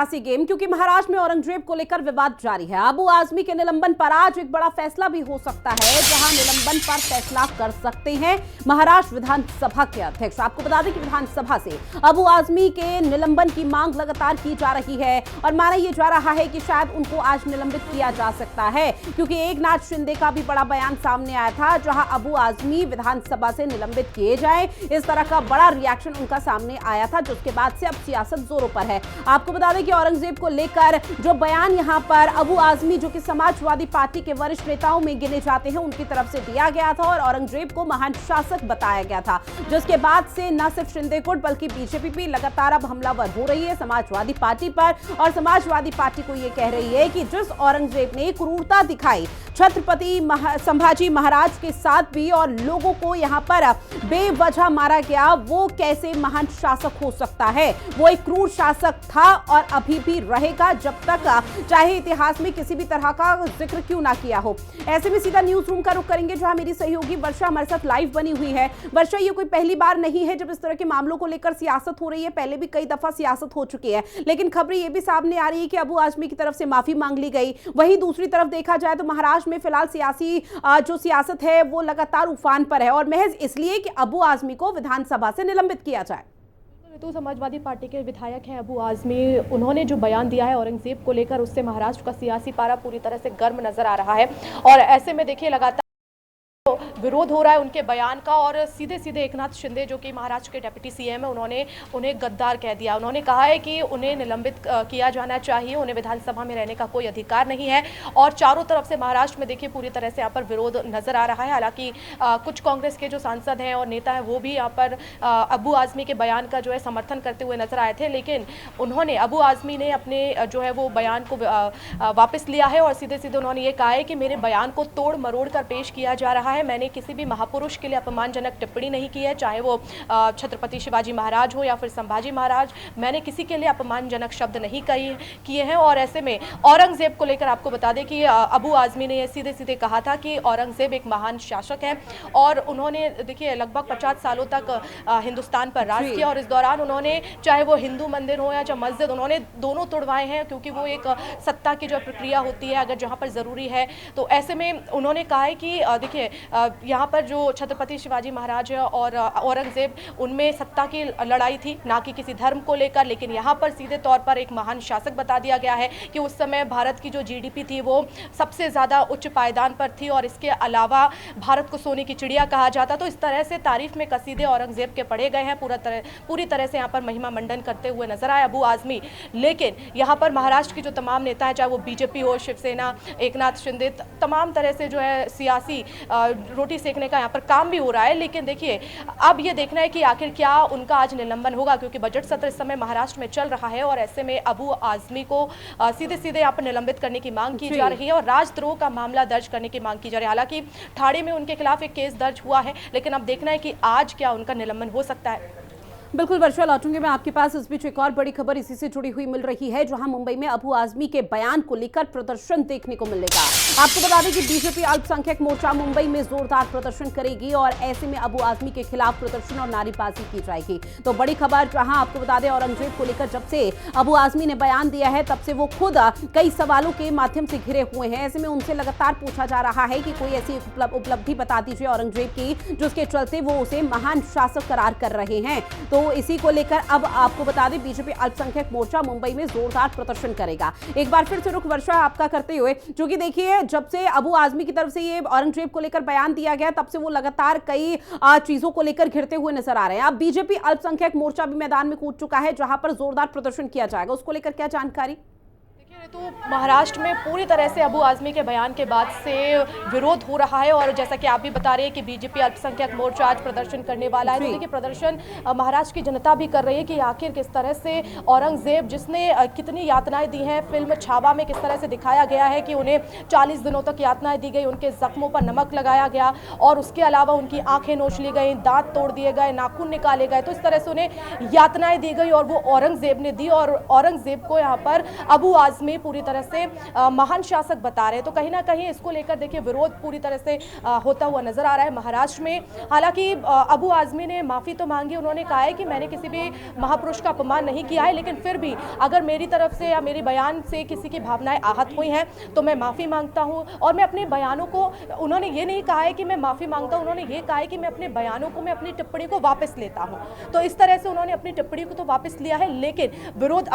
Game क्योंकि महाराष्ट्र में औरंगजेब को लेकर विवाद जारी है। अबू आजमी के निलंबन पर आज एक बड़ा फैसला भी हो सकता है, जहां निलंबन पर फैसला कर सकते हैं महाराष्ट्र विधानसभा के अध्यक्ष। आपको बता दें कि विधानसभा से अबू आजमी के निलंबन की मांग लगातार की जा रही है और माना यह जा रहा है कि शायद उनको आज निलंबित किया जा सकता है, क्योंकि एकनाथ शिंदे का भी बड़ा बयान सामने आया था, जहां अबू आजमी विधानसभा से निलंबित किए जाए, इस तरह का बड़ा रिएक्शन उनका सामने आया था, जिसके बाद से अब सियासत जोरों पर है। आपको बता दें औरंगजेब को लेकर जो बयान यहां पर अबू आजमी, जो कि समाजवादी पार्टी के वरिष्ठ नेताओं में गिने जाते हैं, उनकी तरफ से दिया गया था और औरंगजेब को महान शासक बताया गया था, जिसके बाद से न सिर्फ शिंदे गुट बल्कि बीजेपी भी लगातार अब हमलावर हो रही है समाजवादी पार्टी पर। और समाजवादी पार्टी को यह कह रही है कि जिस औरंगजेब ने क्रूरता दिखाई छत्रपति संभाजी महाराज के साथ भी और लोगों को यहां पर बेवजह मारा गया, वो कैसे महान शासक हो सकता है? वो एक क्रूर शासक था और अभी भी रहेगा जब तक चाहे इतिहास में किसी भी तरह का जिक्र क्यों ना किया हो। ऐसे में सीधा न्यूज रूम का रुख करेंगे, जहां मेरी सहयोगी वर्षा हमारे साथ लाइव बनी हुई है। वर्षा, ये कोई पहली बार नहीं है जब इस तरह के मामलों को लेकर सियासत हो रही है, पहले भी कई दफा सियासत हो चुकी है, लेकिन खबरें ये भी सामने आ रही है कि अबू आजमी की तरफ से माफी मांग ली गई। वहीं दूसरी तरफ देखा जाए तो महाराष्ट्र में फिलहाल सियासी जो सियासत है वो लगातार उफान पर है और महज इसलिए कि अबू आजमी को विधानसभा से निलंबित किया जाए। तो समाजवादी पार्टी के विधायक हैं अबू आजमी, उन्होंने जो बयान दिया है औरंगजेब को लेकर, उससे महाराष्ट्र का सियासी पारा पूरी तरह से गर्म नजर आ रहा है और ऐसे में देखिए लगातार विरोध हो रहा है उनके बयान का और सीधे सीधे एकनाथ शिंदे, जो कि महाराष्ट्र के डिप्टी सीएम है, उन्होंने उन्हें गद्दार कह दिया। उन्होंने कहा है कि उन्हें निलंबित किया जाना चाहिए, उन्हें विधानसभा में रहने का कोई अधिकार नहीं है। और चारों तरफ से महाराष्ट्र में देखिए पूरी तरह से यहाँ पर विरोध नजर आ रहा है। हालांकि कुछ कांग्रेस के जो सांसद हैं और नेता हैं वो भी यहाँ पर अबू आजमी के बयान का जो है समर्थन करते हुए नजर आए थे, लेकिन उन्होंने अबू आजमी ने अपने जो है वो बयान को वापस लिया है और सीधे सीधे उन्होंने ये कहा है कि मेरे बयान को तोड़ मरोड़ कर पेश किया जा रहा है। मैंने किसी भी महापुरुष के लिए अपमानजनक टिप्पणी नहीं की है, चाहे वो छत्रपति शिवाजी महाराज हो या फिर संभाजी महाराज, मैंने किसी के लिए अपमानजनक शब्द नहीं किए हैं। और ऐसे में औरंगजेब को लेकर आपको बता दें कि अबू आजमी ने सीधे सीधे कहा था कि औरंगजेब एक महान शासक है और उन्होंने देखिए लगभग 50 सालों तक हिंदुस्तान पर राज किया और इस दौरान उन्होंने चाहे वो हिंदू मंदिर हो या चाहे मस्जिद, उन्होंने दोनों तोड़वाए हैं, क्योंकि वो एक सत्ता की जो प्रक्रिया होती है अगर जहाँ पर ज़रूरी है। तो ऐसे में उन्होंने कहा है कि देखिए यहाँ पर जो छत्रपति शिवाजी महाराज और औरंगजेब, उनमें सत्ता की लड़ाई थी, ना कि किसी धर्म को लेकर, लेकिन यहाँ पर सीधे तौर पर एक महान शासक बता दिया गया है कि उस समय भारत की जो जीडीपी थी वो सबसे ज़्यादा उच्च पायदान पर थी और इसके अलावा भारत को सोने की चिड़िया कहा जाता। तो इस तरह से तारीफ में कसीदे औरंगजेब के पढ़े गए हैं, पूरी तरह से यहाँ पर महिमा मंडन करते हुए नजर आए अबू आजमी। लेकिन यहाँ पर महाराष्ट्र की जो तमाम नेता हैं, चाहे वो बीजेपी हो, शिवसेना, एकनाथ शिंदे, तमाम तरह से जो है सियासी रोटी सेकने का यहाँ पर काम भी हो रहा है। लेकिन देखिए अब ये देखना है कि आखिर क्या उनका आज निलंबन होगा, क्योंकि बजट सत्र इस समय महाराष्ट्र में चल रहा है और ऐसे में अबू आजमी को सीधे सीधे यहाँ पर निलंबित करने की मांग की जा रही है और राजद्रोह का मामला दर्ज करने की मांग की जा रही है। हालांकि ठाणे में उनके खिलाफ एक केस दर्ज हुआ है, लेकिन अब देखना है कि आज क्या उनका निलंबन हो सकता है। बिल्कुल वर्षा, लौटूंगे मैं आपके पास। इस बीच एक और बड़ी खबर इसी से जुड़ी हुई मिल रही है, जहां मुंबई में अबू आजमी के बयान को लेकर प्रदर्शन देखने को मिलेगा। आपको बता दें कि बीजेपी अल्पसंख्यक मोर्चा मुंबई में जोरदार प्रदर्शन करेगी और ऐसे में अबू आजमी के खिलाफ प्रदर्शन और नारेबाजी की जाएगी। तो बड़ी खबर, जहां आपको बता दें औरंगजेब को लेकर जब से अबू आजमी ने बयान दिया है तब से वो खुद कई सवालों के माध्यम से घिरे हुए हैं। ऐसे में उनसे लगातार पूछा जा रहा है कि कोई ऐसी उपलब्धि बता दीजिए औरंगजेब की जिसके चलते वो उसे महान शासक करार कर रहे हैं। तो इसी को लेकर अब आपको बता दें बीजेपी अल्पसंख्यक मोर्चा मुंबई में जोरदार प्रदर्शन करेगा। एक बार फिर से रुख वर्षा आपका करते हुए, जो कि देखिए जब से अबू आजमी की तरफ से ये औरंगजेब को लेकर बयान दिया गया तब से वो लगातार कई चीजों को लेकर घिरते हुए नजर आ रहे हैं। अब बीजेपी अल्पसंख्यक मोर्चा भी मैदान में कूद चुका है, जहां पर जोरदार प्रदर्शन किया जाएगा। उसको लेकर क्या जानकारी? तो महाराष्ट्र में पूरी तरह से अबू आजमी के बयान के बाद से विरोध हो रहा है और जैसा कि आप भी बता रहे हैं कि बीजेपी अल्पसंख्यक मोर्चा आज प्रदर्शन करने वाला है। तो देखिए प्रदर्शन महाराष्ट्र की जनता भी कर रही है कि आखिर किस तरह से औरंगजेब, जिसने कितनी यातनाएं दी हैं, फिल्म छावा में किस तरह से दिखाया गया है कि उन्हें 40 दिनों तक यातनाएं दी गई, उनके जख्मों पर नमक लगाया गया और उसके अलावा उनकी आंखें नोच ली गई, दांत तोड़ दिए गए, नाखून निकाले गए। तो इस तरह से उन्हें यातनाएं दी गई और वो औरंगजेब ने दी और औरंगजेब को यहाँ पर अबू आजमी पूरी तरह से महान शासक बता रहे हैं। तो कहीं ना कहीं इसको लेकर देखिए विरोध पूरी तरह से होता हुआ नजर आ रहा है महाराष्ट्र में। हालांकि अबू आजमी ने माफी तो मांगी, उन्होंने कहा है कि मैंने किसी भी महापुरुष का अपमान नहीं किया है, लेकिन फिर भी अगर मेरी तरफ से या मेरे बयान से किसी की भावनाएं आहत हुई हैं तो मैं माफी मांगता हूं। और मैं अपने बयानों को, उन्होंने ये नहीं कहा है कि मैं माफी मांगता हूं, उन्होंने ये कहा है कि मैं अपने बयानों को, मैं अपनी टिप्पणी को वापस लेता हूं। तो इस तरह से उन्होंने अपनी टिप्पणी को तो वापस लिया है, लेकिन विरोध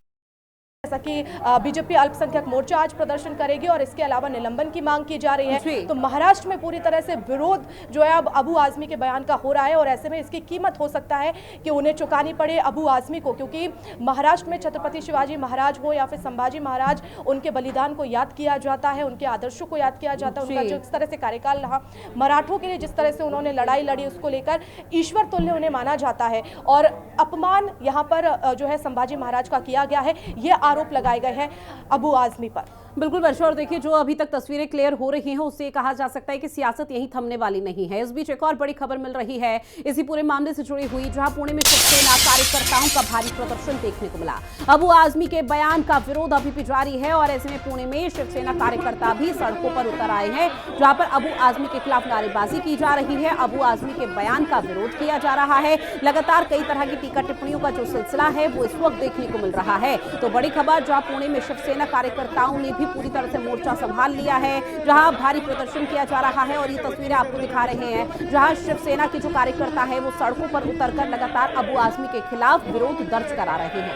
जैसा कि बीजेपी अल्पसंख्यक मोर्चा आज प्रदर्शन करेगी और इसके अलावा निलंबन की मांग की जा रही है। तो महाराष्ट्र में पूरी तरह से विरोध जो है अब अबू आजमी के बयान का हो रहा है और ऐसे में इसकी कीमत हो सकता है कि उन्हें चुकानी पड़े अबू आजमी को, क्योंकि महाराष्ट्र में छत्रपति शिवाजी महाराज हो या फिर संभाजी महाराज, उनके बलिदान को याद किया जाता है, उनके आदर्शों को याद किया जाता है, उनका जिस तरह से कार्यकाल रहा, मराठों के लिए जिस तरह से उन्होंने लड़ाई लड़ी, उसको लेकर ईश्वर तुल्य उन्हें माना जाता है। और अपमान यहाँ पर जो है संभाजी महाराज का किया गया है, ये आरोप लगाए गए हैं अबू आजमी पर। बिल्कुल वर्षा, और देखिए जो अभी तक तस्वीरें क्लियर हो रही हैं उससे कहा जा सकता है कि सियासत यहीं थमने वाली नहीं है। इस बीच एक और बड़ी खबर मिल रही है इसी पूरे मामले से जुड़ी हुई, जहां पुणे में शिवसेना कार्यकर्ताओं का भारी प्रदर्शन देखने को मिला। अबू आजमी के बयान का विरोध अभी भी जारी है और ऐसे में पुणे में शिवसेना कार्यकर्ता भी सड़कों पर उतर आए हैं, जहां पर अबू आजमी के खिलाफ नारेबाजी की जा रही है, अबू आजमी के बयान का विरोध किया जा रहा है। लगातार कई तरह की टीका टिप्पणियों का जो सिलसिला है वो इस वक्त देखने को मिल रहा है। तो बड़ी खबर, जहां पुणे में शिवसेना कार्यकर्ताओं ने पूरी तरह से मोर्चा संभाल लिया है, जहां भारी प्रदर्शन किया जा रहा है और ये तस्वीरें आपको दिखा रहे हैं, जहां शिवसेना के जो कार्यकर्ता है वो सड़कों पर उतरकर लगातार अबू आजमी के खिलाफ विरोध दर्ज करा रहे हैं।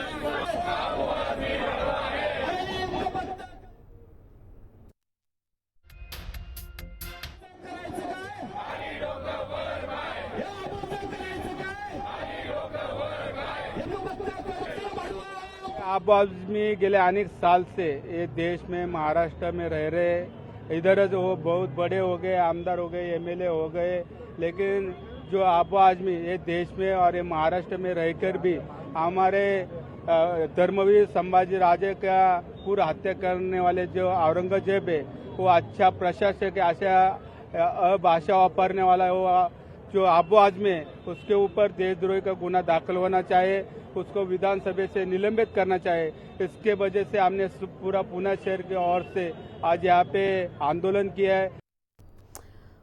अबू आजमी गेले अनेक साल से ये देश में, महाराष्ट्र में रह रहे, इधर वो बहुत बड़े हो गए, आमदार हो गए, एमएलए हो गए, लेकिन जो अबू आजमी ये देश में और ये महाराष्ट्र में रहकर भी हमारे धर्मवीर संभाजी राजे का पूरा हत्या करने वाले जो औरंगजेब है वो अच्छा प्रशासक है, अच्छा भाषा वापरने वाला वो जो अबू आजमी है उसके ऊपर देशद्रोही का गुना दाखिल होना चाहिए, उसको विधानसभा से निलंबित करना चाहिए। इसके वजह से हमने पूरा पुणे शहर की ओर से आज यहाँ पे आंदोलन किया है।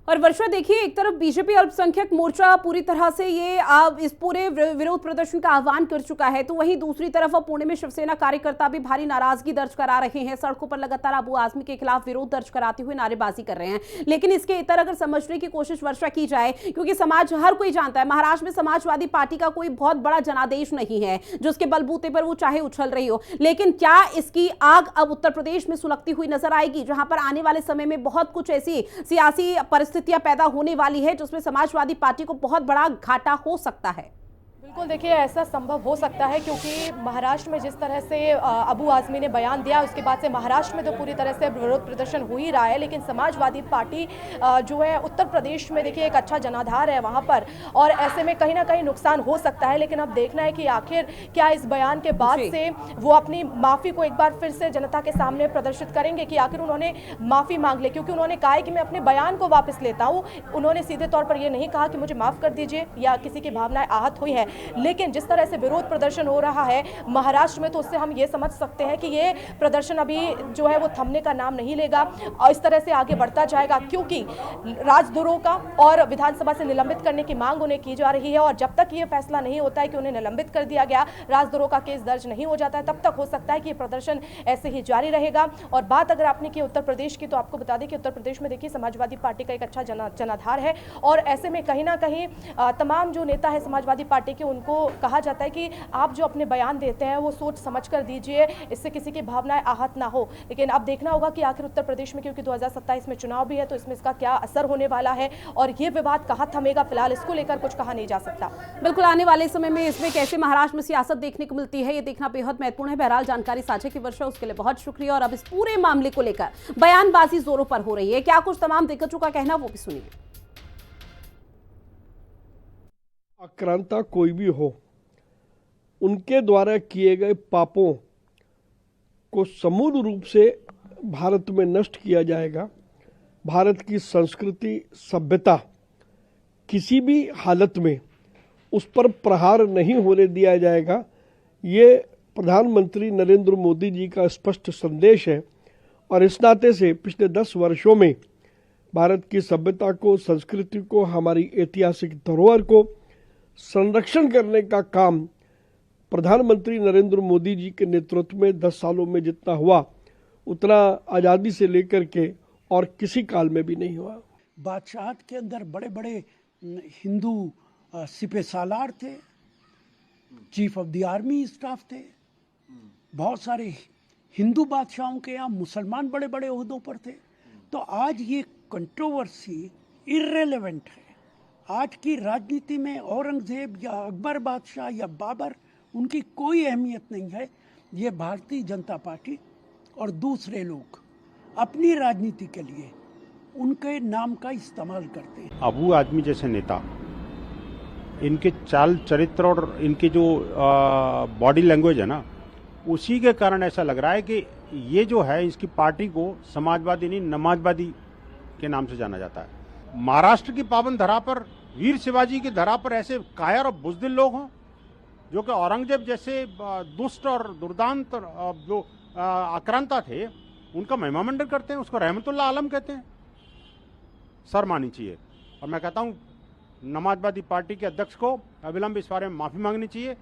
और वर्षा देखिए, एक तरफ बीजेपी अल्पसंख्यक मोर्चा पूरी तरह से ये इस पूरे विरोध प्रदर्शन का आह्वान कर चुका है, तो वहीं दूसरी तरफ अब पुणे में शिवसेना कार्यकर्ता भी भारी नाराजगी दर्ज करा रहे हैं, सड़कों पर लगातार अबू आजमी के खिलाफ विरोध दर्ज कराते हुए नारेबाजी कर रहे हैं। लेकिन इसके इतर अगर समझने की कोशिश वर्षा की जाए, क्योंकि समाज हर कोई जानता है महाराष्ट्र में समाजवादी पार्टी का कोई बहुत बड़ा जनादेश नहीं है जो उसके बलबूते पर वो चाहे उछल रही हो, लेकिन क्या इसकी आग अब उत्तर प्रदेश में सुलगती हुई नजर आएगी, जहां पर आने वाले समय में बहुत कुछ ऐसी सियासी स्थितियां पैदा होने वाली है जिसमें समाजवादी पार्टी को बहुत बड़ा घाटा हो सकता है? बिल्कुल देखिए, ऐसा संभव हो सकता है क्योंकि महाराष्ट्र में जिस तरह से अबू आजमी ने बयान दिया उसके बाद से महाराष्ट्र में तो पूरी तरह से विरोध प्रदर्शन हो ही रहा है, लेकिन समाजवादी पार्टी जो है उत्तर प्रदेश में देखिए एक अच्छा जनाधार है वहां पर, और ऐसे में कहीं ना कहीं नुकसान हो सकता है। लेकिन अब देखना है कि आखिर क्या इस बयान के बाद से वो अपनी माफ़ी को एक बार फिर से जनता के सामने प्रदर्शित करेंगे कि आखिर उन्होंने माफ़ी मांग ली, क्योंकि उन्होंने कहा है कि मैं अपने बयान को वापस लेता हूँ। उन्होंने सीधे तौर पर यह नहीं कहा कि मुझे माफ़ कर दीजिए या किसी की भावनाएं आहत हुई हैं, लेकिन जिस तरह से विरोध प्रदर्शन हो रहा है महाराष्ट्र में, तो उससे हम ये समझ सकते हैं कि ये प्रदर्शन अभी जो है वो थमने का नाम नहीं लेगा और इस तरह से आगे बढ़ता जाएगा, क्योंकि राजद्रोह का और विधानसभा से निलंबित करने की मांग उन्हें की जा रही है। और जब तक ये फैसला नहीं होता है कि उन्हें निलंबित कर दिया गया, राजद्रोह का केस दर्ज नहीं हो जाता है, तब तक हो सकता है कि ये प्रदर्शन ऐसे ही जारी रहेगा। और बात अगर आपने की उत्तर प्रदेश की, तो आपको बता दें कि उत्तर प्रदेश में देखिए समाजवादी पार्टी का एक अच्छा जनाधार है, और ऐसे में कहीं ना कहीं तमाम जो नेता है समाजवादी पार्टी के, उनको कहा जाता है कि आप जो अपने बयान देते हैं वो सोच समझ कर दीजिए, इससे किसी की भावनाएं आहत ना हो। लेकिन अब देखना होगा कि आखिर उत्तर प्रदेश में, क्योंकि 2027 में चुनाव भी है, तो इसमें इसका क्या असर होने वाला है और ये विवाद कहां थमेगा, फिलहाल इसको लेकर कुछ कहा नहीं जा सकता। बिल्कुल, आने वाले समय में इसमें कैसे महाराष्ट्र में सियासत देखने को मिलती है ये देखना बेहद महत्वपूर्ण है। बहरहाल जानकारी साझा की वर्षा, उसके लिए बहुत शुक्रिया। और अब इस पूरे मामले को लेकर बयानबाजी जोरों पर हो रही है, क्या कुछ तमाम दिग्गजों का कहना वो भी सुनिए। आक्रांता कोई भी हो, उनके द्वारा किए गए पापों को समूल रूप से भारत में नष्ट किया जाएगा। भारत की संस्कृति, सभ्यता किसी भी हालत में उस पर प्रहार नहीं होने दिया जाएगा। ये प्रधानमंत्री नरेंद्र मोदी जी का स्पष्ट संदेश है और इस नाते से पिछले 10 वर्षों में भारत की सभ्यता को, संस्कृति को, हमारी ऐतिहासिक धरोहर को संरक्षण करने का काम प्रधानमंत्री नरेंद्र मोदी जी के नेतृत्व में 10 सालों में जितना हुआ उतना आज़ादी से लेकर के और किसी काल में भी नहीं हुआ। बादशाहत के अंदर बड़े बड़े हिंदू सिपह सालार थे, chief of the army staff थे, बहुत सारे हिंदू बादशाहों के यहाँ मुसलमान बड़े बड़े ओहदों पर थे। तो आज ये कंट्रोवर्सी इर्रेलेवेंट है। आज की राजनीति में औरंगजेब या अकबर बादशाह या बाबर, उनकी कोई अहमियत नहीं है। ये भारतीय जनता पार्टी और दूसरे लोग अपनी राजनीति के लिए उनके नाम का इस्तेमाल करते हैं। अबू आजमी जैसे नेता, इनके चाल चरित्र और इनकी जो बॉडी लैंग्वेज है ना, उसी के कारण ऐसा लग रहा है कि ये जो है इसकी पार्टी को समाजवादी नहीं नमाजवादी के नाम से जाना जाता है। महाराष्ट्र की पावन धरा पर, वीर शिवाजी की धरा पर ऐसे कायर और बुज़दिल लोग हों जो कि औरंगजेब जैसे दुष्ट और दुर्दांत जो आक्रांता थे उनका महिमामंडन करते हैं, उसको रहमतुल्लाह आलम कहते हैं। शर्म आनी चाहिए। और मैं कहता हूं नमाजवादी पार्टी के अध्यक्ष को अविलंब इस बारे में माफी मांगनी चाहिए।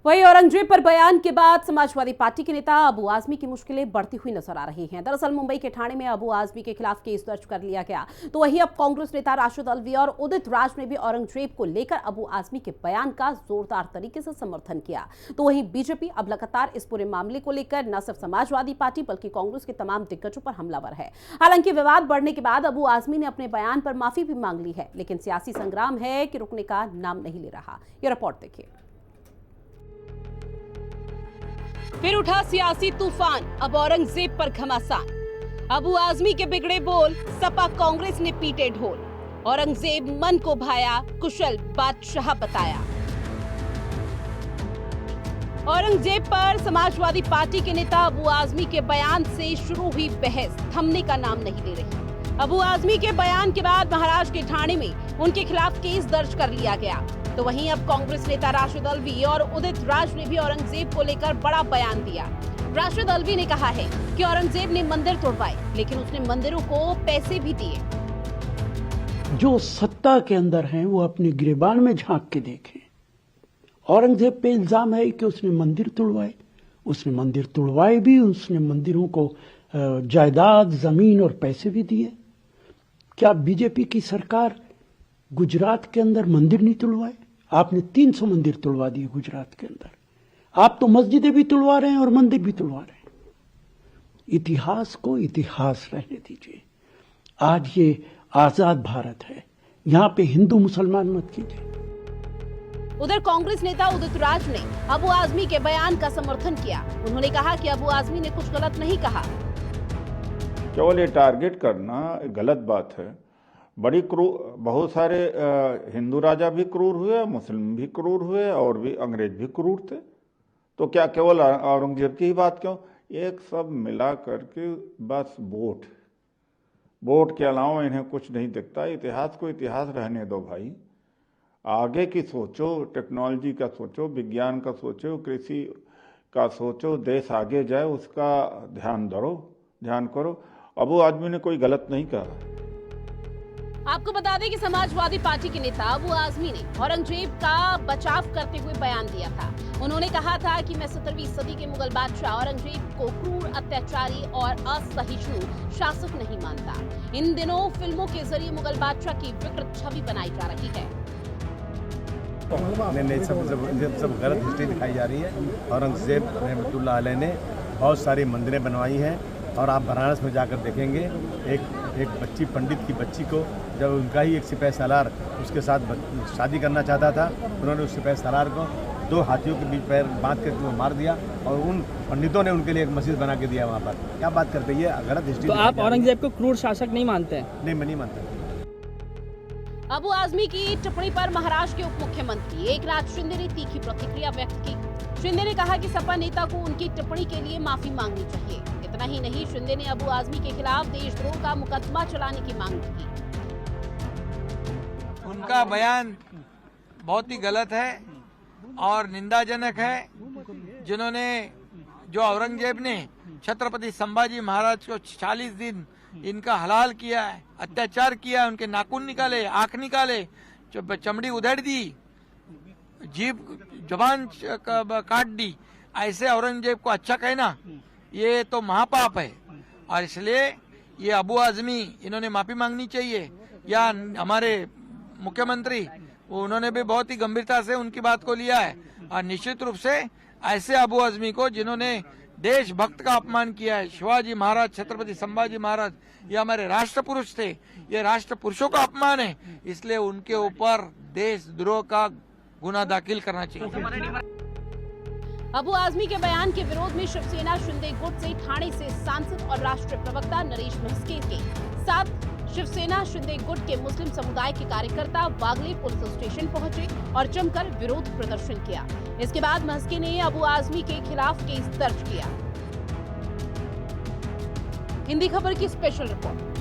वहीं औरंगजेब पर बयान के बाद समाजवादी पार्टी के नेता अबू आजमी की मुश्किलें बढ़ती हुई नजर आ रही हैं। दरअसल मुंबई के ठाणे में अबू आजमी के खिलाफ केस दर्ज कर लिया गया। तो वहीं अब कांग्रेस नेता राशिद अल्वी और उदित राज ने भी औरंगजेब को लेकर अबू आजमी के बयान का जोरदार तरीके से समर्थन किया। तो वहीं बीजेपी अब लगातार इस पूरे मामले को लेकर न सिर्फ समाजवादी पार्टी बल्कि कांग्रेस के तमाम दिग्गजों पर हमलावर है। हालांकि विवाद बढ़ने के बाद अबू आजमी ने अपने बयान पर माफी भी मांग ली है, लेकिन सियासी संग्राम है कि रुकने का नाम नहीं ले रहा। ये रिपोर्ट देखिए। फिर उठा सियासी तूफान, अब औरंगजेब पर घमासान। अबू आजमी के बिगड़े बोल, सपा कांग्रेस ने पीटे ढोल। औरंगजेब मन को भाया, कुशल बादशाह बताया। औरंगजेब पर समाजवादी पार्टी के नेता अबू आजमी के बयान से शुरू हुई बहस थमने का नाम नहीं ले रही। अबू आजमी के बयान के बाद महाराष्ट्र के ठाणे में उनके खिलाफ केस दर्ज कर लिया गया। तो वहीं अब कांग्रेस नेता राशिद अल्वी और उदित राज ने भी औरंगजेब को लेकर बड़ा बयान दिया। राशिद अल्वी ने कहा है कि औरंगजेब ने मंदिर तोड़वाए, लेकिन उसने मंदिरों को पैसे भी दिए। जो सत्ता के अंदर हैं वो अपने गिरेबान में झांक के देखें। औरंगजेब पे इल्जाम है कि उसने मंदिर तोड़वाए। उसने मंदिर तोड़वाए भी, उसने मंदिरों को जायदाद, जमीन और पैसे भी दिए। क्या बीजेपी की सरकार गुजरात के अंदर मंदिर नहीं तोड़वाए? आपने 300 मंदिर तोड़वा दिए गुजरात के अंदर। आप तो मस्जिदें भी तोड़वा रहे हैं और मंदिर भी तोड़वा रहे हैं। इतिहास को इतिहास रहने दीजिए। आज ये आजाद भारत है, यहाँ पे हिंदू मुसलमान मत कीजिए। उधर कांग्रेस नेता उदित राज ने अबू आजमी के बयान का समर्थन किया। उन्होंने कहा कि अबू आजमी ने कुछ गलत नहीं कहा। केवल ये टारगेट करना गलत बात है। बहुत सारे हिंदू राजा भी क्रूर हुए, मुस्लिम भी क्रूर हुए और भी अंग्रेज भी क्रूर थे। तो क्या केवल औरंगजेब की ही बात क्यों? एक सब मिला करके बस वोट के अलावा इन्हें कुछ नहीं दिखता। इतिहास को इतिहास रहने दो भाई। आगे की सोचो, टेक्नोलॉजी का सोचो, विज्ञान का सोचो, कृषि का सोचो, देश आगे जाए उसका ध्यान करो। अबू आजमी ने कोई गलत नहीं कहा। आपको बता दें कि समाजवादी पार्टी के नेता अबू आजमी ने औरंगजेब का बचाव करते हुए बयान दिया था। उन्होंने कहा था कि मैं 17वीं सदी के मुगल बादशाह औरंगजेब को क्रूर, अत्याचारी और असहिष्णु शासक नहीं मानता। इन दिनों फिल्मों के जरिए मुगल बादशाह की विकृत छवि बनाई जा रही है। नहीं, सब गलत हिस्ट्री दिखाई जा रही है। औरंगजेब रहमतुल्लाह अलैह ने बहुत सारी मंदिरें बनवाई हैं और आप वाराणसी में जाकर देखेंगे एक बच्ची, पंडित की बच्ची को जब उनका ही एक सिपाही सालार उसके साथ शादी करना चाहता था, उन्होंने उस सिपाही सालार को 2 हाथियों के बीच पैर बांध कर वो मार दिया और उन पंडितों ने उनके लिए एक मस्जिद बना के दिया वहाँ पर। क्या बात करते हैं, ये गलत हिस्ट्री। तो आप औरंगजेब को क्रूर शासक नहीं मानते हैं? नहीं, मैं नहीं मानता। अबू आजमी की टिप्पणी पर महाराष्ट्र के उप मुख्यमंत्री एकनाथ शिंदे ने तीखी प्रतिक्रिया व्यक्त की। शिंदे ने कहा कि सपा नेता को उनकी टिप्पणी के लिए माफी मांगनी चाहिए। इतना ही नहीं, शिंदे ने अबू आजमी के खिलाफ देशद्रोह का मुकदमा चलाने की मांग की। उनका बयान बहुत ही गलत है और निंदाजनक है, जिन्होंने जो औरंगजेब ने छत्रपति संभाजी महाराज को 40 दिन इनका हलाल किया है, अत्याचार किया है, उनके नाखून निकाले, आंख निकाले, चमड़ी उधेड़ दी, जीभ जबान काट दी, ऐसे औरंगजेब को अच्छा कहना ये तो महापाप है। और इसलिए ये अबू आजमी इन्होंने माफी मांगनी चाहिए, या हमारे मुख्यमंत्री उन्होंने भी बहुत ही गंभीरता से उनकी बात को लिया है। और निश्चित रूप से ऐसे अबू आजमी को जिन्होंने देशभक्त का अपमान किया है, शिवाजी महाराज, छत्रपति संभाजी महाराज, ये हमारे राष्ट्र पुरुष थे, ये राष्ट्र पुरुषों का अपमान है, इसलिए उनके ऊपर देशद्रोह का गुना दाखिल करना चाहिए। अबू आजमी के बयान के विरोध में शिवसेना शिंदे गुट से ठाणे से सांसद और राष्ट्रीय प्रवक्ता नरेश महस्के के साथ शिवसेना शिंदे गुट के मुस्लिम समुदाय के कार्यकर्ता वागले पुलिस स्टेशन पहुंचे और जमकर विरोध प्रदर्शन किया। इसके बाद महस्के ने अबू आजमी के खिलाफ केस दर्ज किया। हिंदी खबर की स्पेशल रिपोर्ट।